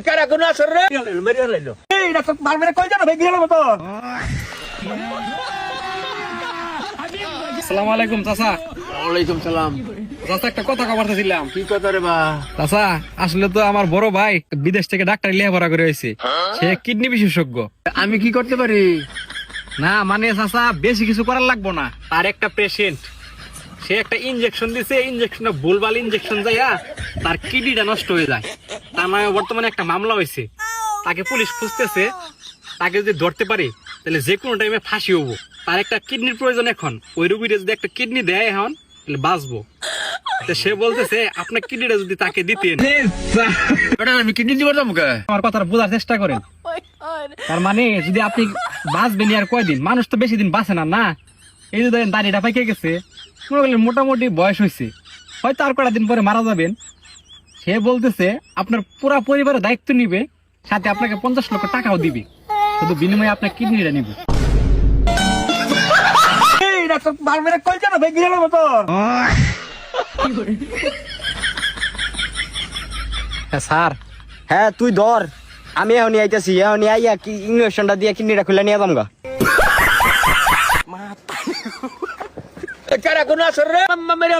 Cara, con una sorre. Hey, la malvera কই জানো ভাই গেল মত। আসসালামু আলাইকুম চাচা। ওয়ালাইকুম সালাম। চাচা একটা কথা কইতেছিলাম। কি কথা রে বা? চাচা আসলে তো আমার বড় ভাই বিদেশ থেকে ডাক্তার লেখাপড়া করে হয়েছে, সে কিডনি বিশেষজ্ঞ। আমি কি করতে পারি? না মানে চাচা বেশি কিছু করার লাগবো না। তার একটা পেশেন্ট, সে একটা ইনজেকশন দিছে, ইনজেকশনটা ভুলভাল ইনজেকশন যাইয়া তার কিডনিটা নষ্ট হয়ে যায়। তার মানে বর্তমানে একটা মামলা হয়েছে, তাকে পুলিশ খুঁজতেছে। তাকে যদি ধরতে পারি তাহলে যে কোনো টাইমে ফাঁসি হবো। তার একটা কিডনির প্রয়োজন এখন, ওই রুগীটা যদি একটা কিডনি দেয় এখন তাহলে বাঁচবো। তো সে বলতেছে আপনার কিডনিটা যদি তাকে দিতেন। আমি কিডনি দিব না মুখে। আমার কথাটা বোঝার চেষ্টা করেন। তার মানে যদি আপনি বাঁচবেন আর কয়দিন, মানুষ তো বেশি দিন বাঁচে না। না এই যে দেখেন দাড়িটা পাইকে গেছে, মোটামুটি বয়স হয়েছে, হয়তো আর কটা দিন পরে মারা যাবেন। সে বলতেছে আপনার পুরা পরিবারের দায়িত্ব নিবে, সাথে আপনাকে 50 লক্ষ টাকাও দিবে, শুধু বিনিময়ে আপনার কিডনিটা নিবে। এই না মালভেরা কই জানো ভাই গেল মত। স্যার হ্যাঁ তুই ধর, আমি এখনই আইতাছি, এখনই আইয়া কি ইঞ্জেকশনটা দিয়ে কিডনিটা খুলে নিয়ে যামগা। Cara, con una sorre. María.